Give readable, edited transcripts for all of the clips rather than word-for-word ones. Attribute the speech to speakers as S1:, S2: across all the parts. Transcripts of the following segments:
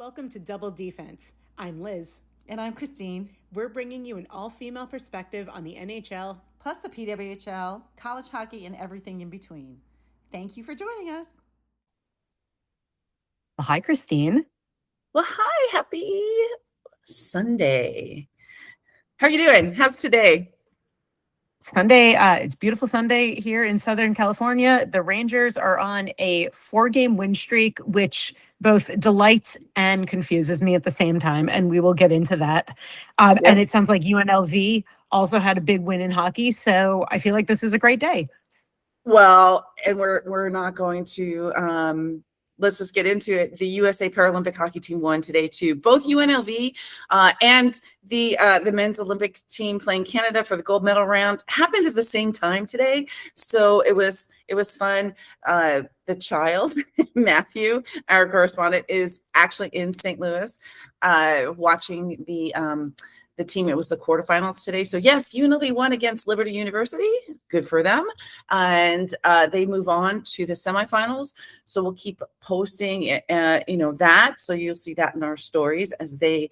S1: Welcome to Double D-Fense. I'm Liz.
S2: And I'm Christine.
S1: We're bringing you an all-female perspective on the NHL,
S2: plus the PWHL, college hockey, and everything in between. Thank you for joining us.
S3: Well, hi, Christine.
S4: Well, hi. Happy Sunday. How are you doing? How's today?
S3: Sunday, it's beautiful Sunday here in Southern California. The Rangers are on a 4-game win streak, which both delights and confuses me at the same time, and we will get into that.
S4: Yes.
S3: And it sounds like UNLV also had a big win in hockey, so I feel like this is a great day.
S4: Well, and we're not going to let's just get into it. The USA Paralympic hockey team won today too. Both UNLV and the men's Olympic team playing Canada for the gold medal round happened at the same time today. So it was fun. The child, Matthew, our correspondent, is actually in St. Louis watching the team. It was the quarterfinals today. So yes, UNLV won against Liberty University. Good for them. And they move on to the semifinals. So we'll keep posting, that. So you'll see that in our stories as they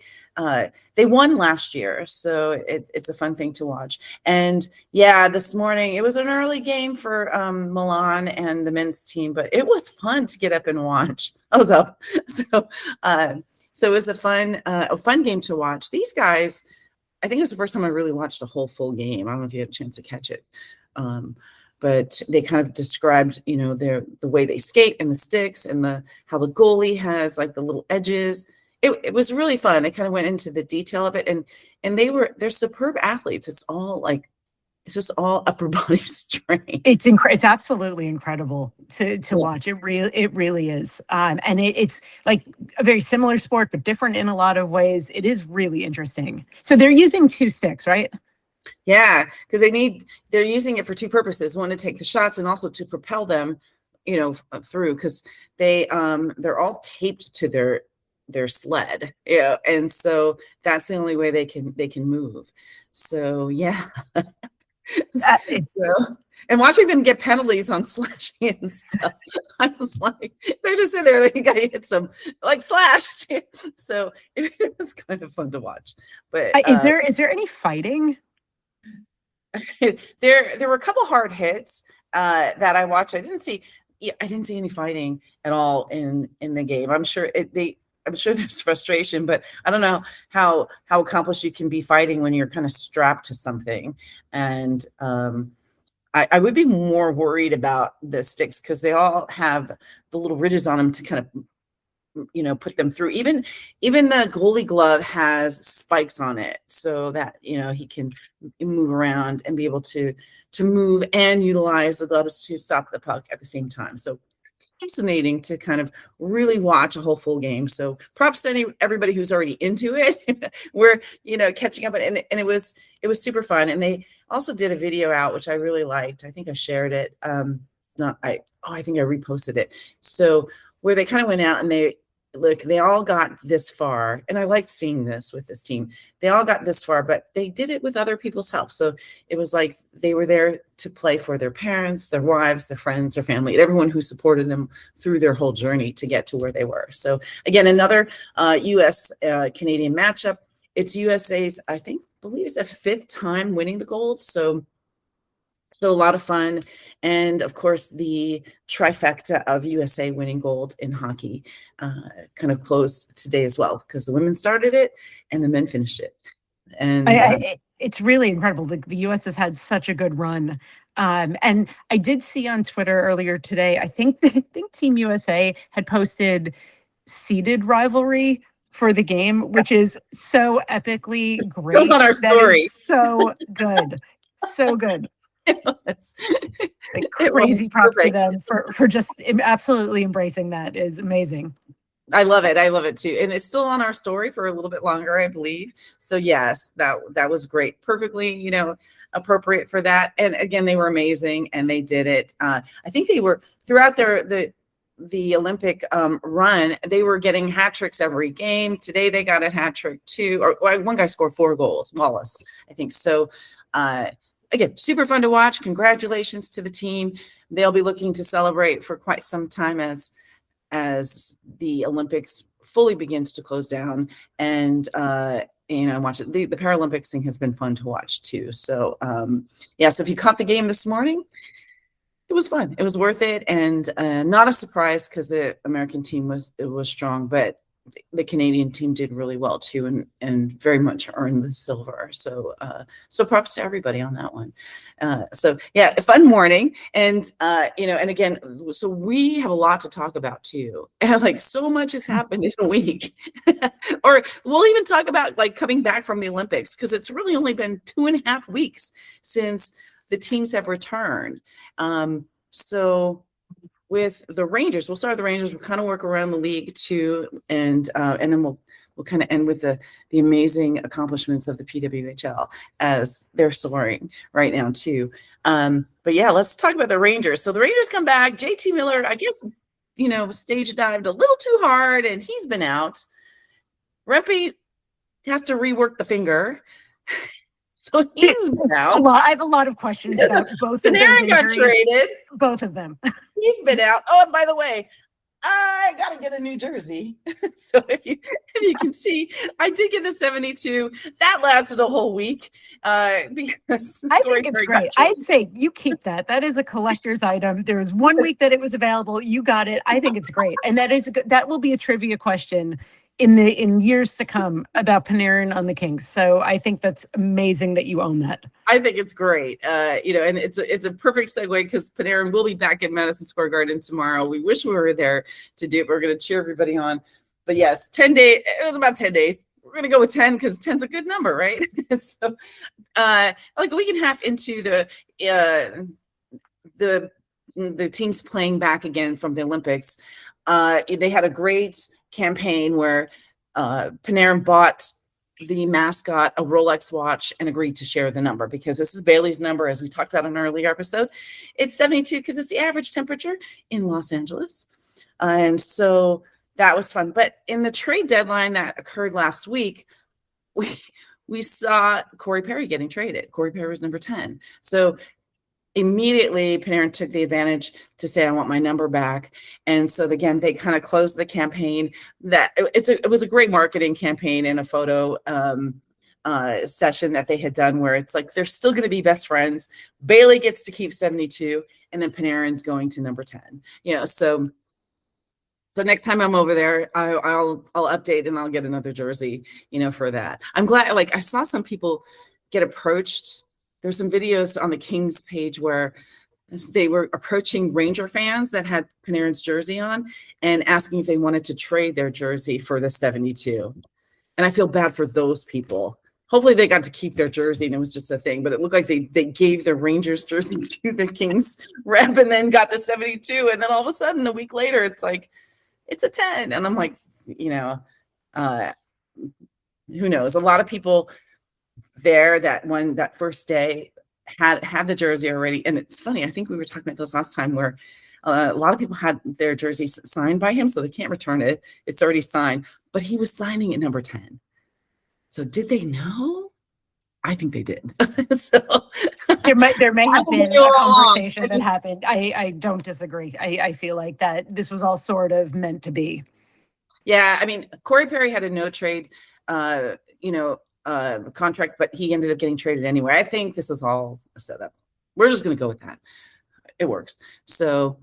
S4: won last year. So it's a fun thing to watch. And yeah, this morning, it was an early game for Milan and the men's team, but it was fun to get up and watch. I was up. So it was a fun game to watch. These guys, I think it was the first time I really watched a whole full game. I don't know if you had a chance to catch it. But they kind of described, the way they skate and the sticks and how the goalie has like the little edges. It was really fun. They kind of went into the detail of it, and they're superb athletes. It's just all upper body strength.
S3: It's absolutely incredible to watch. It really is. And it's like a very similar sport, but different in a lot of ways. It is really interesting. So they're using 2 sticks, right?
S4: Yeah, because they're using it for 2 purposes. One, to take the shots, and also to propel them, through, because they're all taped to their sled. Yeah, and so that's the only way they can move. So yeah. And watching them get penalties on slashing and stuff, I was like, they're just in there, they gotta hit some like slash. So it was kind of fun to watch. But
S3: is there any fighting?
S4: There were a couple hard hits that I watched. I didn't see any fighting at all in the game. I'm sure there's frustration, but I don't know how accomplished you can be fighting when you're kind of strapped to something. And I would be more worried about the sticks because they all have the little ridges on them to kind of, put them through. Even the goalie glove has spikes on it so that, he can move around and be able to move and utilize the gloves to stop the puck at the same time. So fascinating to kind of really watch a whole full game. So props to everybody who's already into it. We're catching up, and it was super fun. And they also did a video out, which I really liked. I think I shared it. I think I reposted it. So where they kind of went out and they all got this far, and I liked seeing this with this team. They all got this far, but they did it with other people's help. So it was like they were there to play for their parents, their wives, their friends, their family, everyone who supported them through their whole journey to get to where they were. So again, another U.S. Canadian matchup. It's USA's, believe it's a 5th time winning the gold. So a lot of fun. And of course, the trifecta of USA winning gold in hockey kind of closed today as well, because the women started it and the men finished it. And
S3: it's really incredible. The U.S. has had such a good run. And I did see on Twitter earlier today, I think Team USA had posted seeded rivalry for the game, which is so epically great.
S4: Still on our story.
S3: So good. So good. Like crazy props to them for just absolutely embracing that is amazing.
S4: I love it too, and it's still on our story for a little bit longer, I believe. So yes, that was great, perfectly appropriate for that. And again, they were amazing, and they did it. I think they were throughout the Olympic run, they were getting hat tricks every game. Today they got a hat trick too, or one guy scored 4 goals, Wallace, I think. So again, super fun to watch. Congratulations to the team. They'll be looking to celebrate for quite some time as the Olympics fully begins to close down. And watch it. The Paralympics thing has been fun to watch too. So so if you caught the game this morning, it was fun. It was worth it, and not a surprise because the American team was strong, but the Canadian team did really well too, and very much earned the silver. So props to everybody on that one. A fun morning, and and again, so we have a lot to talk about too. And like so much has happened in a week, or we'll even talk about like coming back from the Olympics because it's really only been 2.5 weeks since the teams have returned. So with the Rangers, we'll start with the Rangers. We'll kind of work around the league too, and then we'll kind of end with the amazing accomplishments of the PWHL as they're soaring right now too. But yeah, let's talk about the Rangers. So the Rangers come back. JT Miller, I guess, stage dived a little too hard, and he's been out. Rempe has to rework the finger. So he's been out.
S3: I have a lot of questions about both of those
S4: Panarin got
S3: injuries.
S4: traded.
S3: Both of them.
S4: He's been out. Oh, and by the way, I got to get a new jersey. So if you can see, I did get the 72. That lasted a whole week. Because
S3: I think it's great. I'd say you keep that. That is a collector's item. There was 1 week that it was available. You got it. I think it's great. And that will be a trivia question in years to come about Panarin on the Kings. So I think that's amazing that you own that.
S4: I think it's great. And it's a perfect segue because Panarin will be back at Madison Square Garden tomorrow. We wish we were there to do it. We're going to cheer everybody on. But yes, 10 days. It was about 10 days. We're going to go with 10 because 10's a good number, right? So like a week and a half into the teams playing back again from the Olympics, they had a great campaign where Panarin bought the mascot a Rolex watch and agreed to share the number because this is Bailey's number, as we talked about in an earlier episode. It's 72 because it's the average temperature in Los Angeles. And so that was fun. But in the trade deadline that occurred last week, we saw Corey Perry getting traded. Corey Perry was number 10. So immediately Panarin took the advantage to say, I want my number back. And so again, they kind of closed the campaign. It was a great marketing campaign and a photo session that they had done where it's like, they're still going to be best friends. Bailey gets to keep 72 and then Panarin's going to number 10, so next time I'm over there, I'll update and I'll get another jersey, for that. I'm glad, I saw some people get approached. There's some videos on the Kings page where they were approaching Ranger fans that had Panarin's jersey on and asking if they wanted to trade their jersey for the 72. And I feel bad for those people. Hopefully they got to keep their jersey and it was just a thing, but it looked like they gave the Rangers jersey to the Kings rep and then got the 72. And then all of a sudden, a week later, it's like, it's a 10. And I'm like, who knows? A lot of people there that first day had the jersey already. And it's funny, I think we were talking about this last time where a lot of people had their jerseys signed by him, so they can't return it. It's already signed, but he was signing at number 10. So did they know? I think they did. So
S3: there may have been a conversation that happened. I don't disagree. I feel like that this was all sort of meant to be.
S4: Yeah, I mean, Corey Perry had a no trade contract, but he ended up getting traded anyway. I think this is all a setup. We're just going to go with that. It works. So,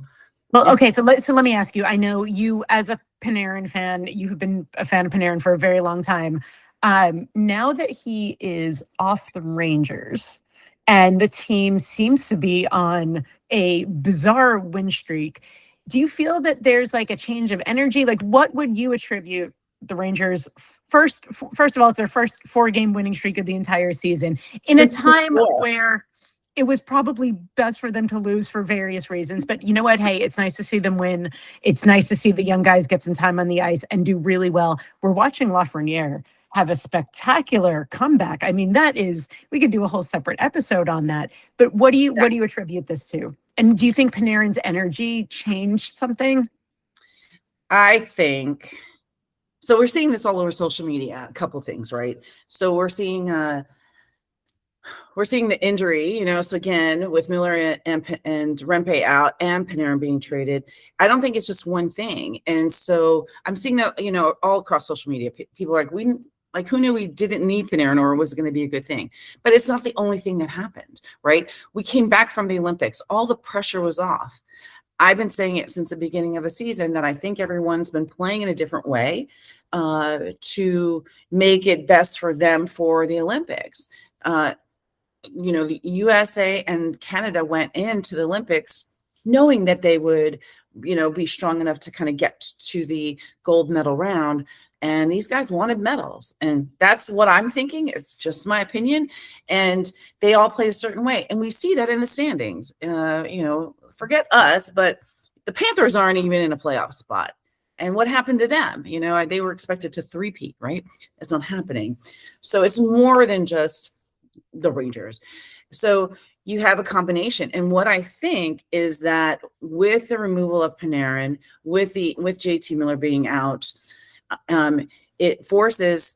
S3: well, okay. So let me ask you. I know you, as a Panarin fan, you have been a fan of Panarin for a very long time. Now that he is off the Rangers and the team seems to be on a bizarre win streak, do you feel that there's like a change of energy? Like, what would you attribute the Rangers first of all, it's their first 4-game winning streak of the entire season in a time where it was probably best for them to lose for various reasons. But you know what? Hey, it's nice to see them win. It's nice to see the young guys get some time on the ice and do really well. We're watching Lafreniere have a spectacular comeback. I mean, we could do a whole separate episode on that. But what do you attribute this to? And do you think Panarin's energy changed something?
S4: I think so. We're seeing this all over social media, a couple things, right? So we're seeing we're seeing the injury, so again, with Miller and Rempe out and Panarin being traded, I don't think it's just one thing. And so I'm seeing that, all across social media, people are like, who knew we didn't need Panarin, or was it going to be a good thing? But it's not the only thing that happened, right? We came back from the Olympics. All the pressure was off. I've been saying it since the beginning of the season that I think everyone's been playing in a different way to make it best for them for the Olympics. The USA and Canada went into the Olympics knowing that they would, be strong enough to kind of get to the gold medal round. And these guys wanted medals. And that's what I'm thinking. It's just my opinion. And they all played a certain way. And we see that in the standings. Forget us, but the Panthers aren't even in a playoff spot. And what happened to them? They were expected to three-peat, right? It's not happening. So it's more than just the Rangers. So you have a combination. And what I think is that with the removal of Panarin, with JT Miller being out, it forces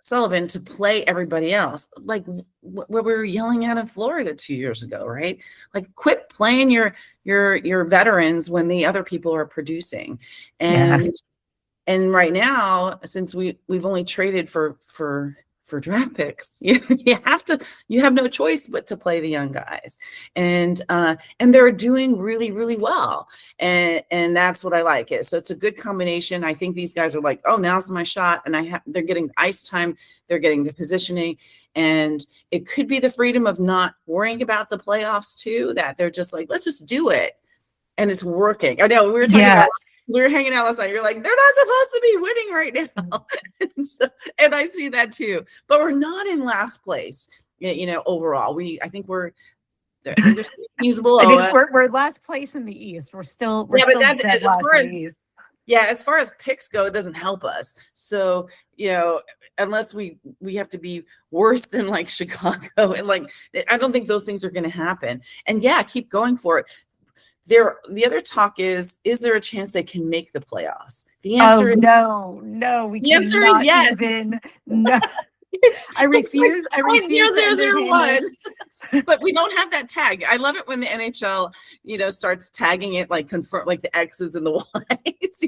S4: Sullivan to play everybody else, like what we were yelling at in Florida 2 years ago, right? Like, quit playing your veterans when the other people are producing. And right now, since we've only traded for draft picks, you have no choice but to play the young guys, and they're doing really, really well, and that's what I like it. So it's a good combination. I think these guys are like, oh, now's my shot, and they're getting ice time, they're getting the positioning, and it could be the freedom of not worrying about the playoffs too, that they're just like, let's just do it, and it's working. I know we were talking about. We were hanging out last night. You're like, they're not supposed to be winning right now. and I see that too. But we're not in last place, overall. I think there's teams below us.
S3: We're last place in the East. We're still dead last in the East.
S4: Yeah, as far as picks go, it doesn't help us. So, unless we have to be worse than like Chicago, and like, I don't think those things are going to happen. And yeah, keep going for it. The other talk is there a chance they can make the playoffs? The answer is
S3: no.
S4: The answer is yes.
S3: No. I refuse.
S4: I refuse. 0.0001. But we don't have that tag. I love it when the NHL, starts tagging it, like confirm, like the X's and the Y's,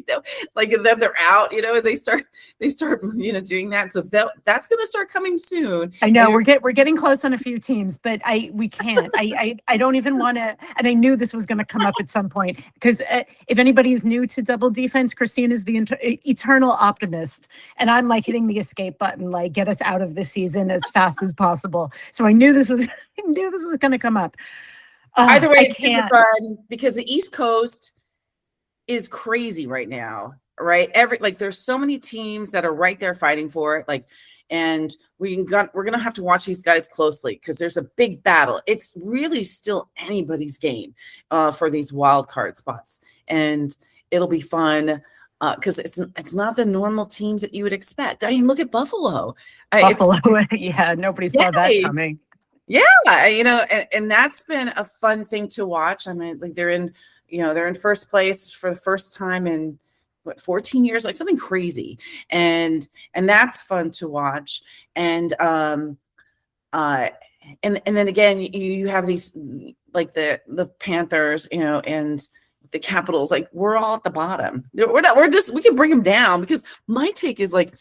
S4: like that they're out, and they start, doing that. So that's going to start coming soon.
S3: I know we're getting close on a few teams, but we can't. I don't even want to. And I knew this was going to come up at some point, because if anybody's new to Double D-Fense, Christine is the eternal optimist, and I'm like hitting the escape button, like, get us out of this season as fast as possible. So I knew this was going to come up.
S4: Either way, it's super fun because the East Coast is crazy right now, right? There's so many teams that are right there fighting for it, and we're going to have to watch these guys closely because there's a big battle. It's really still anybody's game for these wild card spots, and it'll be fun. Because it's not the normal teams that you would expect. I mean, look at Buffalo.
S3: Yeah, nobody saw that coming.
S4: Yeah, and that's been a fun thing to watch. I mean, like they're in first place for the first time in 14 years, like something crazy, and that's fun to watch. And then again, you have these like the Panthers, and the Capitals, like we're all at the bottom. We can bring them down, because my take is like,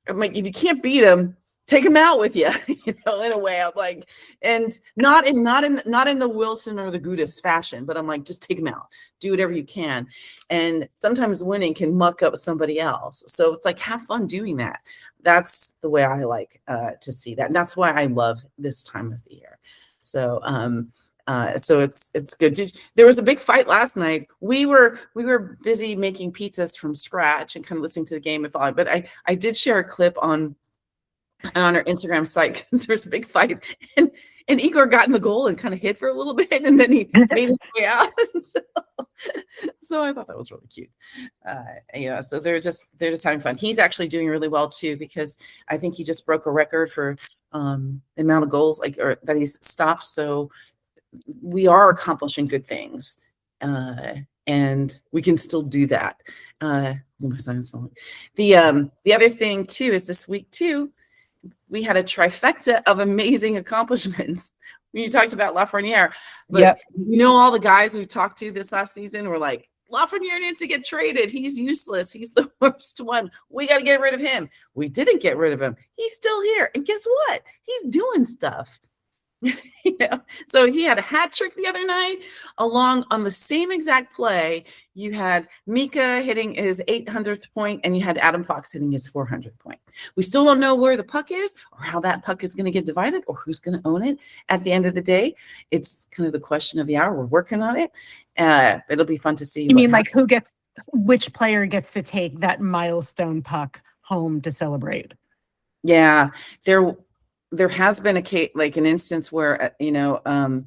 S4: I'm like, if you can't beat them, take them out with you, in a way. I'm like, and not in the Wilson or the Gudis fashion, but I'm like, just take them out, do whatever you can. And sometimes winning can muck up somebody else. So it's like, have fun doing that. That's the way I like to see that. And that's why I love this time of the year. So, so it's good. There was a big fight last night. We were busy making pizzas from scratch and kind of listening to the game and following. But I did share a clip on our Instagram site, because there was a big fight, and Igor got in the goal and kind of hid for a little bit, and then he made his way out. So I thought that was really cute. So they're just having fun. He's actually doing really well too, because I think he just broke a record for the amount of goals that he's stopped. So we are accomplishing good things, and we can still do that. My son is falling. The other thing too is this week too, we had a trifecta of amazing accomplishments. When you talked about Lafreniere, but
S3: Yep.
S4: all the guys we talked to this last season were like, Lafreniere needs to get traded. He's useless. He's the worst one. We got to get rid of him. We didn't get rid of him. He's still here. And guess what? He's doing stuff. So he had a hat trick the other night. Along on the same exact play, you had Mika hitting his 800th point, and you had Adam Fox hitting his 400th point. We still don't know where the puck is, or how that puck is going to get divided, or who's going to own it at the end of the day. It's kind of the question of the hour. We're working on it. It'll be fun to see.
S3: You mean like which player gets to take that milestone puck home to celebrate?
S4: Yeah, there has been an instance where it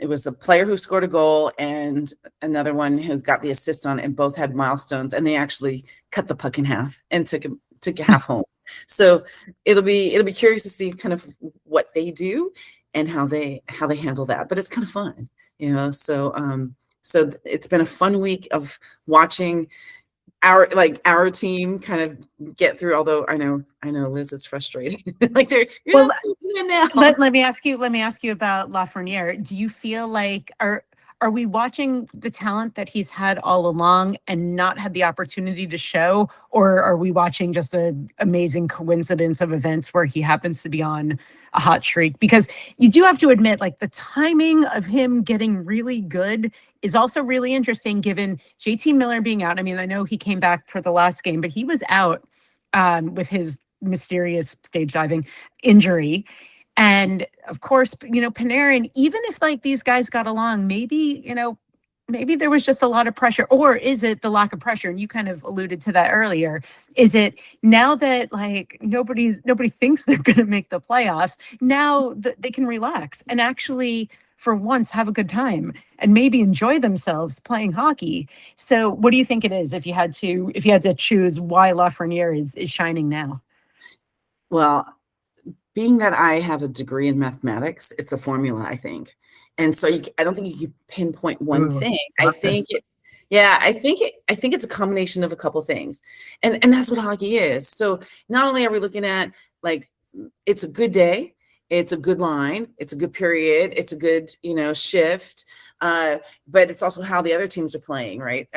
S4: was a player who scored a goal and another one who got the assist on it, and both had milestones, and they actually cut the puck in half and took a half home. So it'll be curious to see kind of what they do and how they handle that. But it's kind of fun, So it's been a fun week of watching our team kind of get through, although I know Liz is frustrated. Like you're not now.
S3: Let me ask you about Lafreniere. Do you feel like are we watching the talent that he's had all along and not had the opportunity to show, or are we watching just an amazing coincidence of events where he happens to be on a hot streak? Because you do have to admit, like, the timing of him getting really good is also really interesting given JT Miller being out. I mean, I know he came back for the last game, but he was out with his mysterious stage diving injury. And of course, Panarin, even if like these guys got along, maybe there was just a lot of pressure, or is it the lack of pressure? And you kind of alluded to that earlier. Is it now that like nobody thinks they're going to make the playoffs, now they can relax and actually for once have a good time and maybe enjoy themselves playing hockey? So what do you think it is if you had to choose why Lafreniere is shining now?
S4: Well, being that I have a degree in mathematics, it's a formula, I think. And so I don't think you can pinpoint one thing. I think it's a combination of a couple things. And that's what hockey is. So not only are we looking at like, it's a good day, it's a good line, it's a good period, it's a good, shift, but it's also how the other teams are playing, right?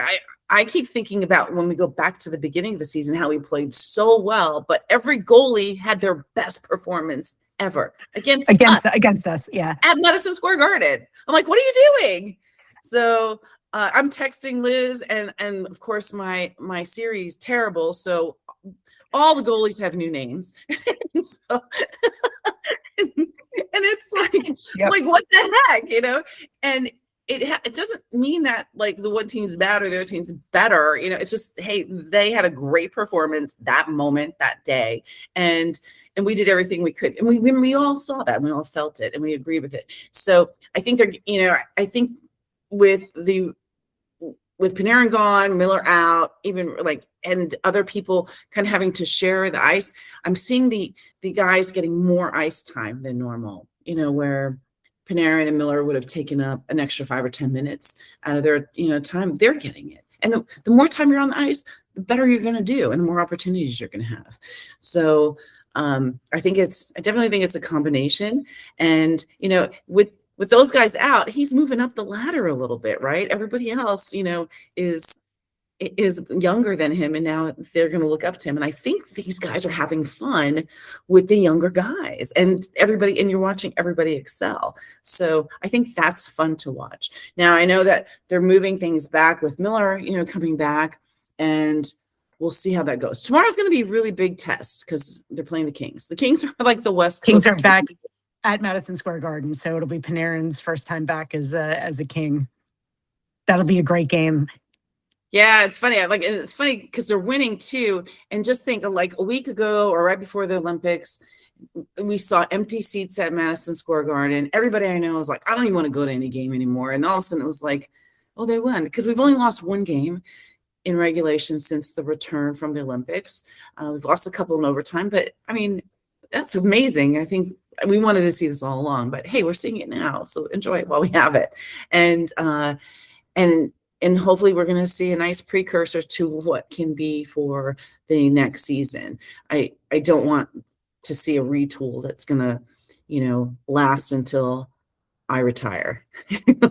S4: I keep thinking about when we go back to the beginning of the season, how we played so well, but every goalie had their best performance ever against
S3: us, yeah,
S4: at Madison Square Garden. I'm like, what are you doing? So I'm texting Liz, and of course my series terrible, so all the goalies have new names. and it's like,
S3: yep.
S4: Like what the heck, and it doesn't mean that like the one team's bad or the other team's better. It's just, hey, they had a great performance that moment, that day. And we did everything we could. And we all saw that, and we all felt it, and we agreed with it. So I think I think with Panarin gone, Miller out, even like, and other people kind of having to share the ice, I'm seeing the guys getting more ice time than normal, where Panarin and Miller would have taken up an extra 5 or 10 minutes out of their, time. They're getting it. And the more time you're on the ice, the better you're going to do, and the more opportunities you're going to have. So I definitely think it's a combination. And, with those guys out, he's moving up the ladder a little bit, right? Everybody else, is younger than him, and now they're going to look up to him. And I think these guys are having fun with the younger guys, and you're watching everybody excel. So I think that's fun to watch. Now I know that they're moving things back with Miller, coming back, and we'll see how that goes. Tomorrow's going to be a really big test because they're playing the Kings. The Kings are like the West Coast.
S3: Kings are back at Madison Square Garden, so it'll be Panarin's first time back as a King. That'll be a great game.
S4: Yeah, it's funny. It's funny because they're winning too. And just think of like a week ago or right before the Olympics, we saw empty seats at Madison Square Garden. Everybody I know was like, I don't even want to go to any game anymore. And all of a sudden it was like, oh, they won, because we've only lost one game in regulation since the return from the Olympics. We've lost a couple in overtime, but I mean, that's amazing. I think we wanted to see this all along, but hey, we're seeing it now. So enjoy it while we have it. And hopefully we're going to see a nice precursor to what can be for the next season. I don't want to see a retool that's going to, last until I retire.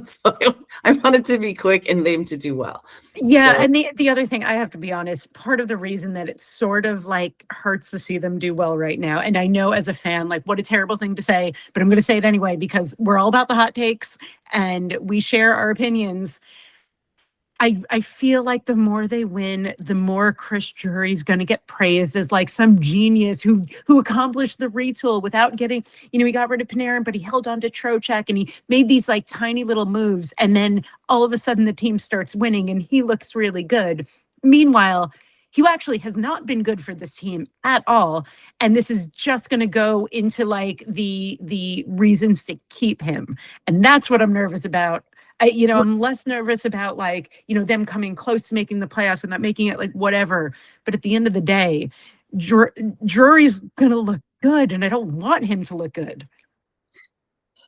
S4: So I want it to be quick and them to do well.
S3: Yeah,
S4: So,
S3: and the other thing, I have to be honest, part of the reason that it sort of like hurts to see them do well right now, and I know as a fan, like what a terrible thing to say, but I'm going to say it anyway because we're all about the hot takes and we share our opinions. I feel like the more they win, the more Chris Drury's going to get praised as like some genius who accomplished the retool without getting, he got rid of Panarin, but he held on to Trocheck and he made these like tiny little moves. And then all of a sudden the team starts winning and he looks really good. Meanwhile, he actually has not been good for this team at all. And this is just going to go into like the reasons to keep him. And that's what I'm nervous about. I'm less nervous about like, them coming close to making the playoffs and not making it like whatever. But at the end of the day, Drury's going to look good and I don't want him to look good.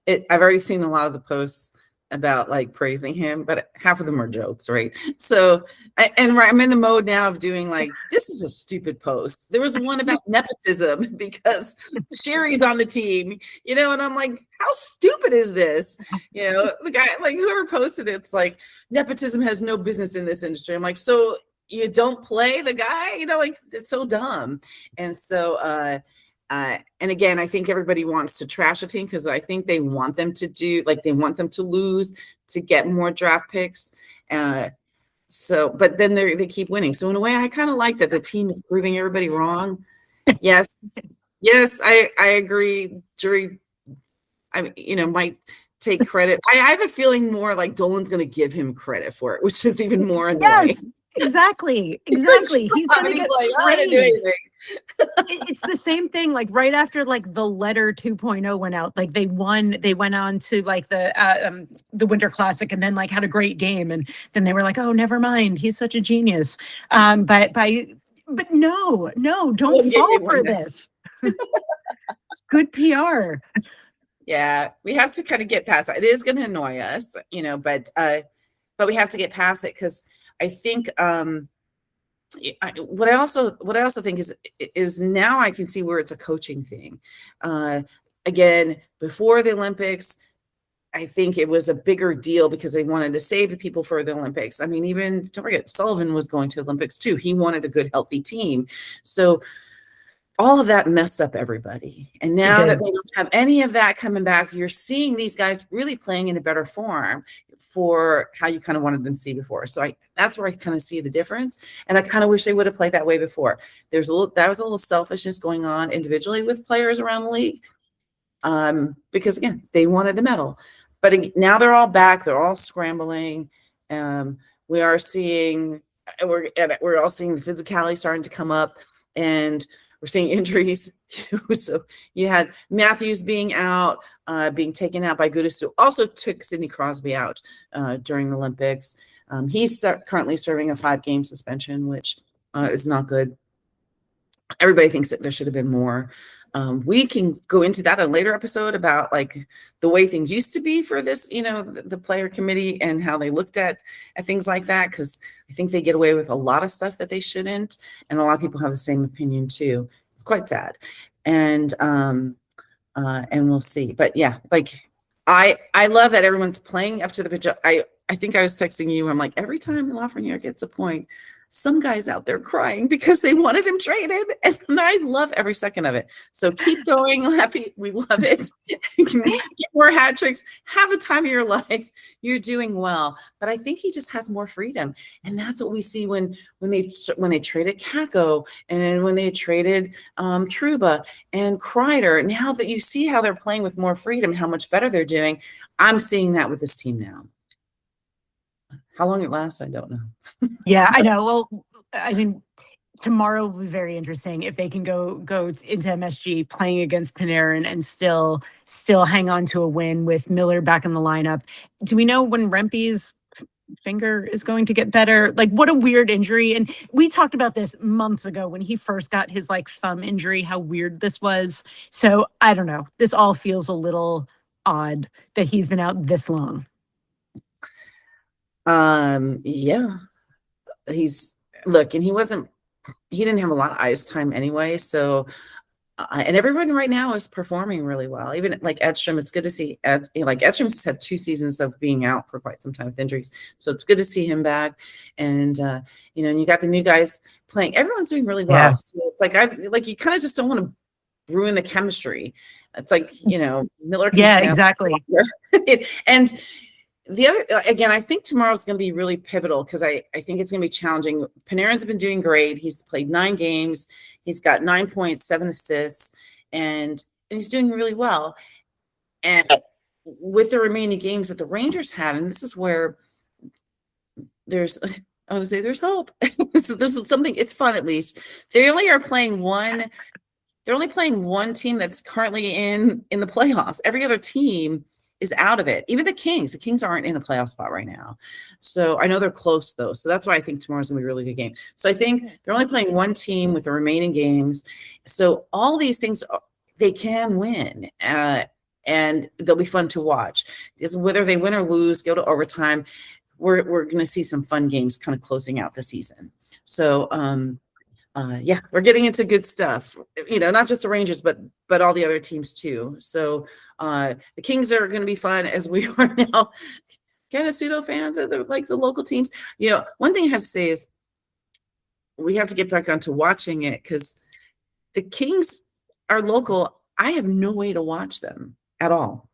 S4: I've already seen a lot of the posts about like praising him, but half of them are jokes, right? So, I'm in the mode now of doing like, this is a stupid post. There was one about nepotism because Sherry's on the team, and I'm like, how stupid is this? The guy, like whoever posted it's like, nepotism has no business in this industry. I'm like, so you don't play the guy, like it's so dumb. And so, and again, I think everybody wants to trash a team because I think they want them to they want them to lose to get more draft picks. But then they keep winning. So in a way, I kind of like that the team is proving everybody wrong. Yes, I agree. Drury, might take credit. I have a feeling more like Dolan's going to give him credit for it, which is even more annoying.
S3: Yes, exactly. He's going to get
S4: like, I didn't do anything.
S3: It's the same thing like right after like the letter 2.0 went out, like they went on to like the Winter Classic and then like had a great game and then they were like, oh, never mind, he's such a genius. But no, don't fall for this. It's good PR.
S4: Yeah, we have to kind of get past that. It is going to annoy us, but we have to get past it because I think what I also think is now I can see where it's a coaching thing. Again, before the Olympics, I think it was a bigger deal because they wanted to save the people for the Olympics. I mean, even don't forget, Sullivan was going to Olympics too. He wanted a good, healthy team. So all of that messed up everybody. And now that they don't have any of that coming back, you're seeing these guys really playing in a better form for how you kind of wanted them to see before. So that's where I kind of see the difference. And I kind of wish they would have played that way before. That was a little selfishness going on individually with players around the league. Because again, they wanted the medal. But now they're all back. They're all scrambling. We are seeing, we're all seeing the physicality starting to come up, and we're seeing injuries. So you had Matthews being out, being taken out by Gudis, who also took Sidney Crosby out during the Olympics. He's currently serving a 5-game suspension, which is not good. Everybody thinks that there should have been more. We can go into that in a later episode about like the way things used to be for this, the player committee and how they looked at things like that, because I think they get away with a lot of stuff that they shouldn't, and a lot of people have the same opinion too. It's quite sad, and we'll see. But yeah, like I love that everyone's playing up to the pitch. I think I was texting you. I'm like, every time Lafreniere gets a point, some guy's out there crying because they wanted him traded, and I love every second of it. So keep going, Laffy. We love it. Get more hat tricks. Have a time of your life. You're doing well. But I think he just has more freedom, and that's what we see when they traded Kako and when they traded Trouba and Kreider. Now that you see how they're playing with more freedom, how much better they're doing, I'm seeing that with this team now. How long it lasts, I don't know.
S3: Yeah, I know. Well, I mean, tomorrow will be very interesting if they can go into MSG playing against Panarin and still hang on to a win with Miller back in the lineup. Do we know when Rempe's finger is going to get better? Like, what a weird injury. And we talked about this months ago when he first got his like thumb injury, how weird this was. So I don't know. This all feels a little odd that he's been out this long.
S4: Yeah, and he didn't have a lot of ice time anyway, so And everyone right now is performing really well. Even like Edstrom, it's good to see like Edstrom's had 2 seasons of being out for quite some time with injuries. So it's good to see him back. And and you got the new guys playing. Everyone's doing really well.
S3: Yeah.
S4: So it's like you kind of just don't want to ruin the chemistry. It's like, Miller can
S3: Yeah,
S4: stay out
S3: exactly.
S4: and the other, again, I think tomorrow's going to be really pivotal because I think it's going to be challenging. Panarin's been doing great. He's played 9 games. He's got 9 points, 7 assists, and he's doing really well. And with the remaining games that the Rangers have, and this is where I would say there's hope. This is something, it's fun at least. They only are playing one. They're only playing one team that's currently in the playoffs. Every other team is out of it. Even the Kings. The Kings aren't in a playoff spot right now. So I know they're close, though. So that's why I think tomorrow's going to be a really good game. So I think they're only playing one team with the remaining games. So all these things, they can win. And they'll be fun to watch. Because whether they win or lose, go to overtime, we're going to see some fun games kind of closing out the season. So, we're getting into good stuff, not just the Rangers, but all the other teams too. So the Kings are going to be fun, as we are now kind of pseudo fans of the local teams. One thing I have to say is we have to get back onto watching it because the Kings are local. I have no way to watch them at all.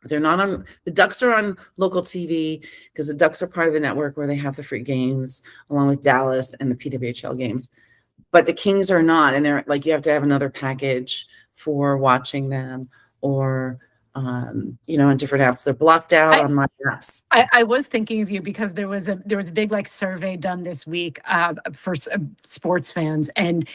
S4: They're not on, the Ducks are on local TV because the Ducks are part of the network where they have the free games along with Dallas and the PWHL games. But the Kings are not, and they're like, you have to have another package for watching them, or on different apps. They're blocked out on my apps.
S3: I was thinking of you because there was a big survey done this week for sports fans, and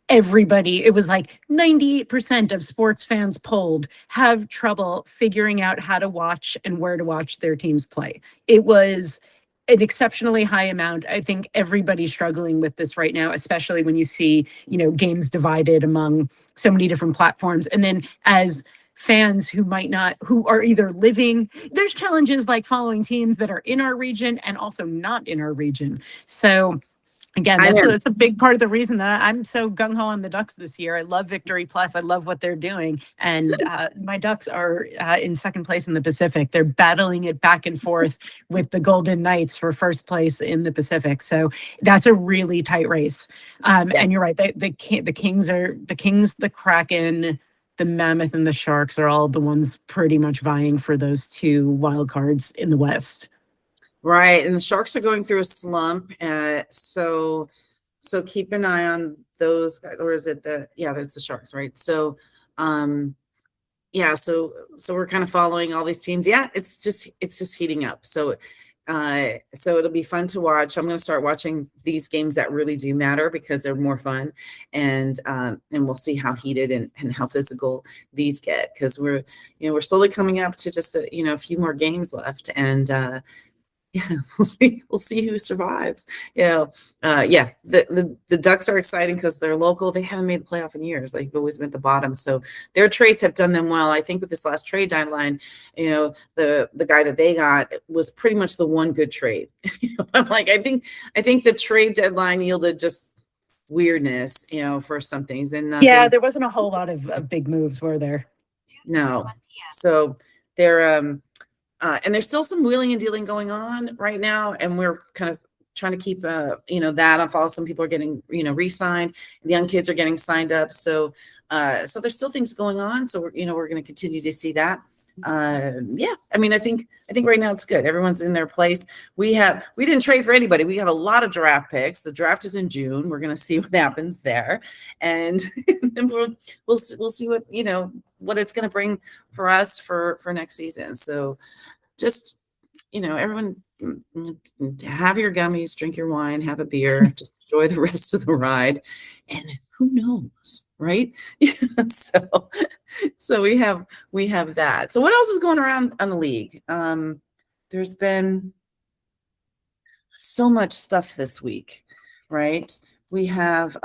S3: everybody, it was 98% of sports fans polled have trouble figuring out how to watch and where to watch their teams play. It was an exceptionally high amount. I think everybody's struggling with this right now, especially when you see, games divided among so many different platforms. And then as fans who are either living, there's challenges like following teams that are in our region and also not in our region. So again, that's a big part of the reason that I'm so gung-ho on the Ducks this year. I love Victory Plus. I love what they're doing. And my Ducks are in second place in the Pacific. They're battling it back and forth with the Golden Knights for first place in the Pacific. So that's a really tight race. And you're right. The Kings, the Kraken, the Mammoth, and the Sharks are all the ones pretty much vying for those 2 wild cards in the West.
S4: Right, and the Sharks are going through a slump, so keep an eye on those guys. Or is it that's the Sharks, right? So, so we're kind of following all these teams. Yeah, it's just heating up. So it'll be fun to watch. I'm going to start watching these games that really do matter because they're more fun, and we'll see how heated and how physical these get because we're slowly coming up to just a few more games left, and we'll see who survives. The Ducks are exciting because they're local. They haven't made the playoff in years. They've always been at the bottom. So their trades have done them well. I think with this last trade deadline, the guy that they got was pretty much the one good trade. I'm like, I think the trade deadline yielded just weirdness, for some things. And
S3: there wasn't a whole lot of big moves, were there?
S4: No. So they're and there's still some wheeling and dealing going on right now, and we're kind of trying to keep that on follow. Some people are getting re-signed, the young kids are getting signed up, so there's still things going on. So we're going to continue to see that. I think right now it's good. Everyone's in their place. We didn't trade for anybody. We have a lot of draft picks. The draft is in June. We're going to see what happens there, and we'll see what it's going to bring for us for next season. So just everyone have your gummies, drink your wine, have a beer, just enjoy the rest of the ride, and who knows, right? So we have that. So what else is going around on the league? There's been so much stuff this week, right? We have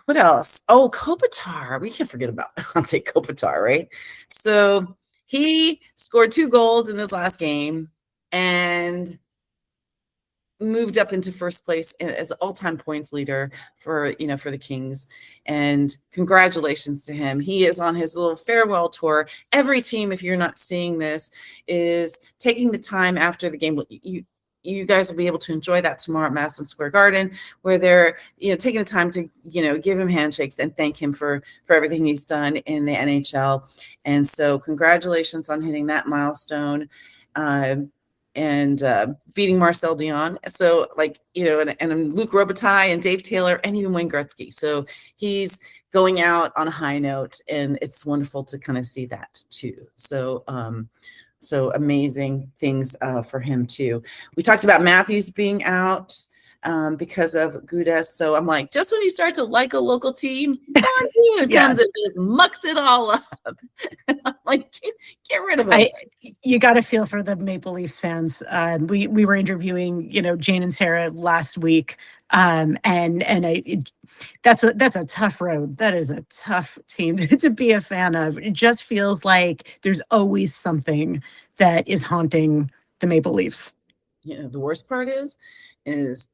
S4: what else? Oh, Kopitar. We can't forget about Ante Kopitar, right? So he scored 2 goals in his last game, and moved up into first place as all-time points leader for the Kings, and congratulations to him. He is on his little farewell tour. Every team, if you're not seeing this, is taking the time after the game. You guys will be able to enjoy that tomorrow at Madison Square Garden, where they're taking the time to give him handshakes and thank him for everything he's done in the NHL. And so congratulations on hitting that milestone. And beating Marcel Dion. So and Luc Robitaille and Dave Taylor and even Wayne Gretzky. So he's going out on a high note, and it's wonderful to kind of see that too. So so amazing things for him too. We talked about Matthews being out because of Gudas. So I'm like, just when you start to like a local team, one team comes and just mucks it all up. And I'm like, get rid of it.
S3: You got to feel for the Maple Leafs fans. We were interviewing, Jane and Sarah last week, and that's a tough road. That is a tough team to be a fan of. It just feels like there's always something that is haunting the Maple Leafs.
S4: The worst part is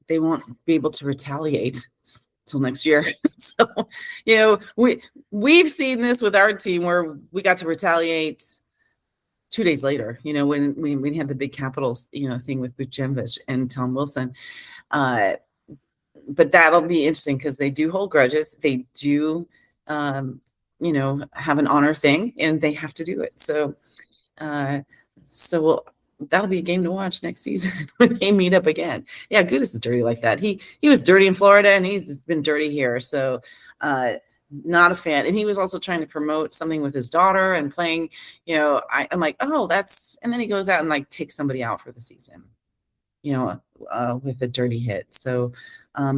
S4: they won't be able to retaliate till next year. So, we've seen this with our team where we got to retaliate 2 days later, when we had the big Capitals, thing with Buchenvich and Tom Wilson. But that'll be interesting because they do hold grudges. They do, have an honor thing, and they have to do it. So, that'll be a game to watch next season when they meet up again. Yeah, Gudas is dirty like that. He was dirty in Florida, and he's been dirty here. So not a fan. And he was also trying to promote something with his daughter and playing, I'm like, oh, and then he goes out and takes somebody out for the season, with a dirty hit. So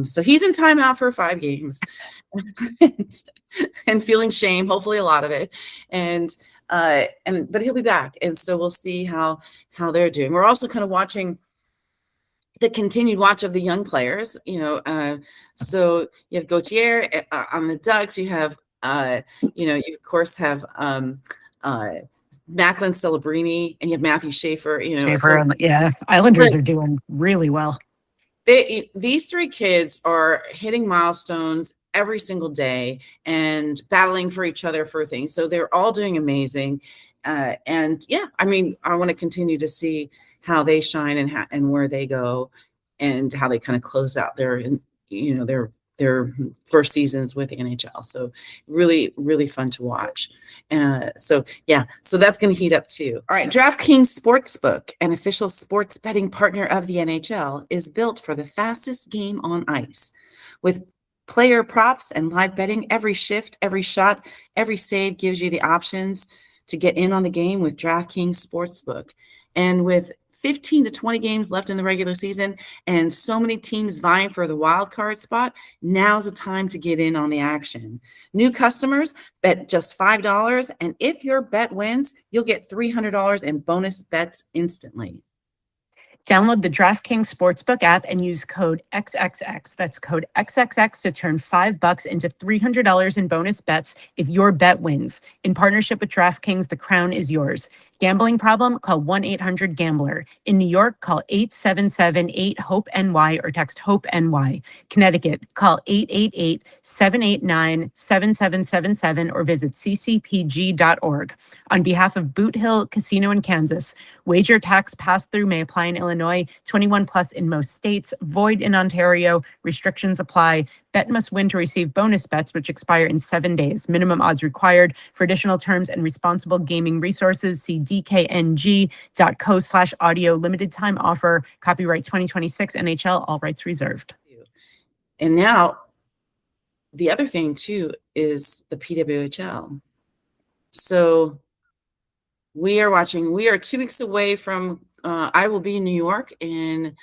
S4: so he's in timeout for 5 games and feeling shame, hopefully a lot of it. But he'll be back. And so we'll see how they're doing. We're also kind of watching the continued watch of the young players, so you have Gauthier on the Ducks. You have, you of course have Macklin Celebrini, and you have Matthew Schaefer,
S3: Islanders are doing really well.
S4: These 3 kids are hitting milestones every single day and battling for each other for things. So they're all doing amazing. I want to continue to see how they shine and where they go and how they kind of close out their first seasons with the NHL. So really, really fun to watch. So that's going to heat up too. All right. DraftKings Sportsbook, an official sports betting partner of the NHL, is built for the fastest game on ice. With player props and live betting, every shift, every shot, every save gives you the options to get in on the game with DraftKings Sportsbook. And with 15 to 20 games left in the regular season and so many teams vying for the wild card spot, now's the time to get in on the action. New customers bet just $5, and if your bet wins, you'll get $300 in bonus bets instantly.
S3: Download the DraftKings Sportsbook app and use code XXX. That's code XXX to turn $5 into $300 in bonus bets if your bet wins. In partnership with DraftKings, the crown is yours. Gambling problem? Call 1-800-GAMBLER. In New York, call 877-8-HOPE-NY or text HOPE-NY. Connecticut, call 888-789-7777 or visit ccpg.org. On behalf of Boot Hill Casino in Kansas, wager tax pass-through may apply in Illinois, 21 plus in most states, void in Ontario, restrictions apply. Bet must win to receive bonus bets, which expire in 7 days. Minimum odds required. For additional terms and responsible gaming resources, see dkng.co/audio. Limited time offer. Copyright 2026 NHL. All rights reserved.
S4: And now, the other thing too is the PWHL. So we are 2 weeks away from. I will be in New York in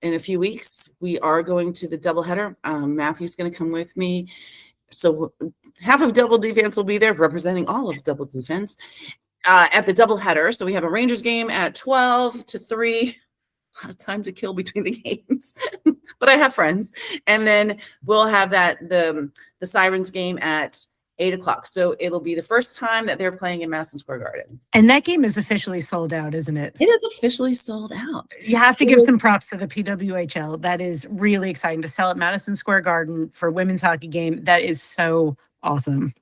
S4: a few weeks. We are going to the doubleheader. Matthew's going to come with me. So half of Double D-Fense will be there representing all of Double D-Fense at the doubleheader. So we have a Rangers game at 12 to 3. A lot of time to kill between the games, but I have friends. And then we'll have the Sirens game at 8 o'clock. So it'll be the first time that they're playing in Madison Square Garden.
S3: And that game is officially sold out, isn't it?
S4: It is officially sold out.
S3: You have to give some props to the PWHL. That is really exciting to sell at Madison Square Garden for a women's hockey game. That is so awesome.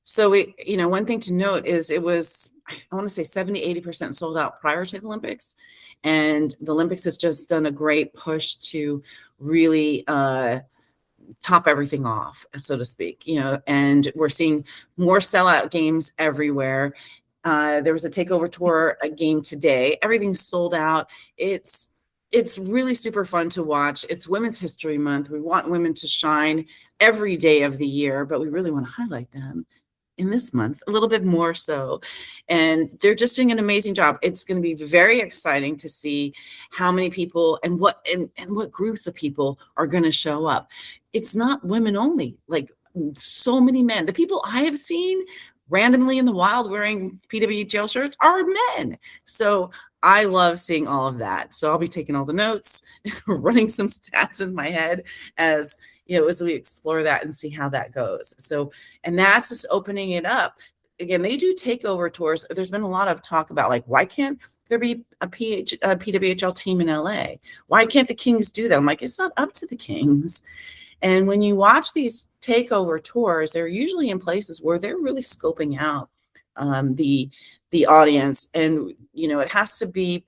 S4: So one thing to note is it was, I want to say 70, 80% sold out prior to the Olympics. And the Olympics has just done a great push to really top everything off, so to speak, and we're seeing more sellout games everywhere. There was a takeover tour, a game today. Everything's sold out. It's really super fun to watch. It's Women's History Month. We want women to shine every day of the year, but we really want to highlight them in this month a little bit more so. And they're just doing an amazing job. It's going to be very exciting to see how many people and what groups of people are going to show up. It's not women only, like so many men. The people I have seen randomly in the wild wearing PWHL shirts are men. So I love seeing all of that. So I'll be taking all the notes, running some stats in my head as we explore that and see how that goes. So, and that's just opening it up. Again, they do takeover tours. There's been a lot of talk about like, why can't there be a PWHL team in LA? Why can't the Kings do that? I'm like, it's not up to the Kings. And when you watch these takeover tours, they're usually in places where they're really scoping out the audience. And, it has to be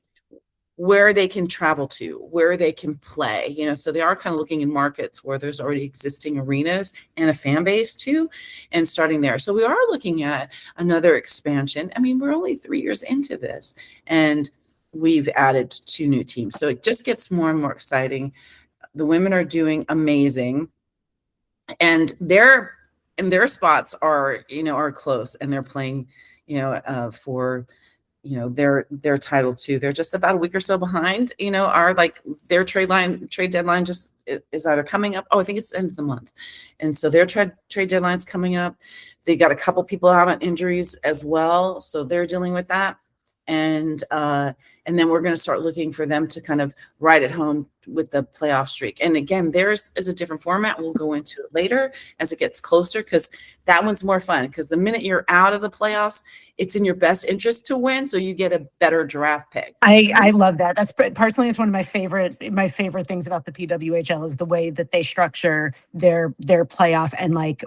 S4: where they can travel to, where they can play, so they are kind of looking in markets where there's already existing arenas and a fan base too, and starting there. So we are looking at another expansion. I mean, we're only 3 years into this and we've added 2 new teams. So it just gets more and more exciting. The women are doing amazing and their spots are close, and they're playing, for their title too. They're just about a week or so behind, their trade deadline just is either coming up. Oh, I think it's the end of the month. And so their trade deadline's coming up. They got a couple people out on injuries as well. So they're dealing with that. And then we're going to start looking for them to kind of ride at home with the playoff streak. And again, theirs is a different format. We'll go into it later as it gets closer, because that one's more fun. Because the minute you're out of the playoffs, it's in your best interest to win, so you get a better draft pick.
S3: I love that. That's personally, it's one of my favorite things about the PWHL is the way that they structure their playoff and like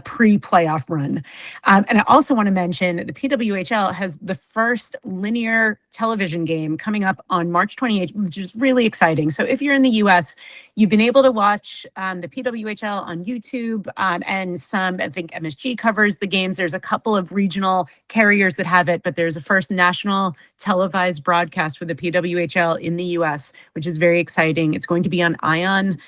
S3: pre-playoff run. And I also want to mention the PWHL has the first linear television game coming up on March 28th, which is really exciting. So if you're in the US, you've been able to watch the PWHL on YouTube, and some, I think MSG covers the games. There's a couple of regional carriers that have it, but there's a first national televised broadcast for the PWHL in the US, which is very exciting. It's going to be on ION,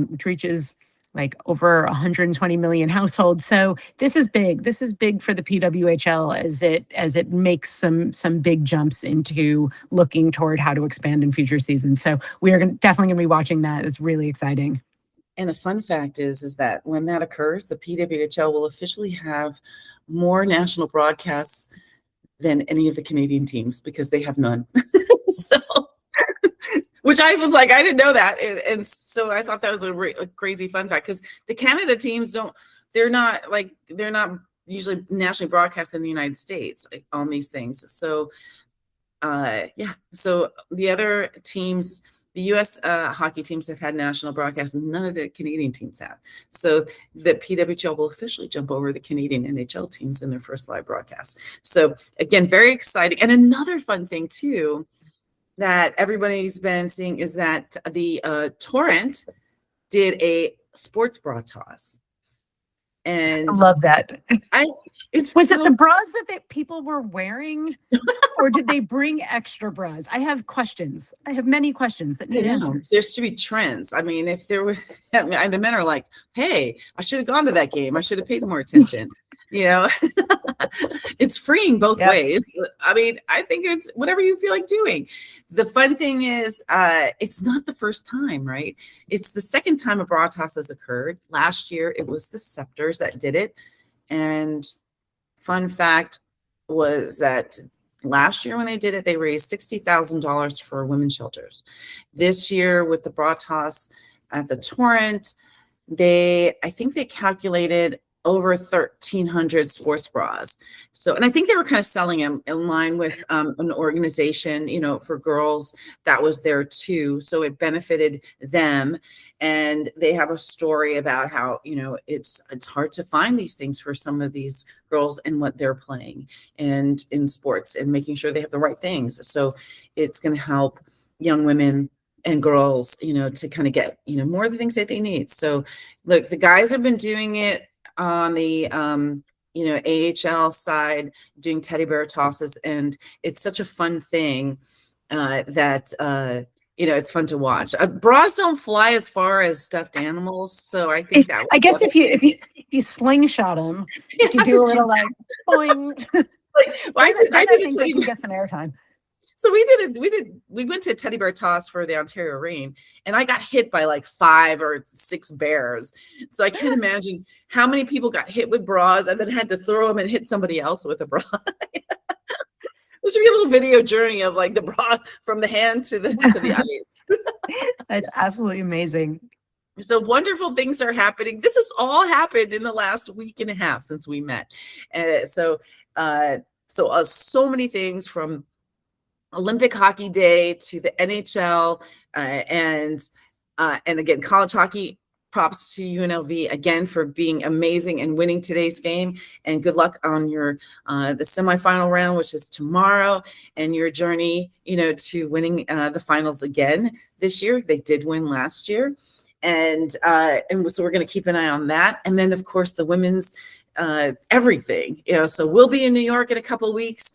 S3: which reaches like over 120 million households. So this is big. This is big for the PWHL as it makes some big jumps into looking toward how to expand in future seasons. So we are definitely going to be watching that. It's really exciting.
S4: And a fun fact is that when that occurs, the PWHL will officially have more national broadcasts than any of the Canadian teams, because they have none. So, which I was like, I didn't know that. And so I thought that was a crazy fun fact, because the Canada teams they're not usually nationally broadcast in the United States on these things. So, so the other teams, the U.S. hockey teams have had national broadcasts, and none of the Canadian teams have. So the PWHL will officially jump over the Canadian NHL teams in their first live broadcast. So again, very exciting. And another fun thing too that everybody's been seeing is that the Torrent did a sports bra toss. And
S3: I love that. Was it the bras that people were wearing, or did they bring extra bras? I have questions. I have many questions that need answers.
S4: There should be trends. I mean, if there were, the men are like, hey, I should have gone to that game. I should have paid more attention. It's freeing both ways. I mean, I think it's whatever you feel like doing. The fun thing is, it's not the first time, right? It's the second time a bra toss has occurred. Last year, it was the Scepters that did it. And fun fact was that last year when they did it, they raised $60,000 for women's shelters. This year with the bra toss at the Torrent, I think they calculated over 1,300 sports bras. So, and I think they were kind of selling them in line with an organization, for girls that was there too. So it benefited them. And they have a story about how, it's hard to find these things for some of these girls and what they're playing and in sports and making sure they have the right things. So it's going to help young women and girls, to kind of get, more of the things that they need. So look, the guys have been doing it on the, AHL side, doing teddy bear tosses. And it's such a fun thing that, it's fun to watch. Bras don't fly as far as stuffed animals. So I think that
S3: I guess if you slingshot them, you can do a little like boing.
S4: I did
S3: think they can get some airtime.
S4: So we went to a teddy bear toss for the Ontario Reign, and I got hit by like 5 or 6 bears. So I can't imagine how many people got hit with bras and then had to throw them and hit somebody else with a bra. There should be a little video journey of like the bra from the hand to the ice.
S3: That's absolutely amazing.
S4: So wonderful things are happening. This has all happened in the last week and a half since we met. And so many things, from Olympic Hockey Day to the NHL, and again, college hockey. Props to UNLV again for being amazing and winning today's game. And good luck on your the semifinal round, which is tomorrow, and your journey, to winning the finals again this year. They did win last year, and so we're going to keep an eye on that. And then, of course, the women's everything. So we'll be in New York in a couple of weeks,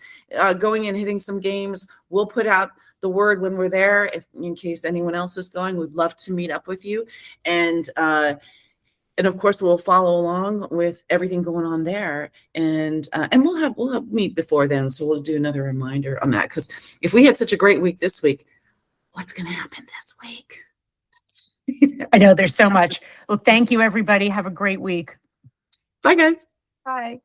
S4: going and hitting some games. We'll put out the word when we're there, if in case anyone else is going. We'd love to meet up with you, and of course we'll follow along with everything going on there, and we'll have meet before then, so we'll do another reminder on that, because if we had such a great week this week, what's going to happen this week?
S3: I know there's so much. Well, thank you, everybody. Have a great week.
S4: Bye, guys.
S3: Bye.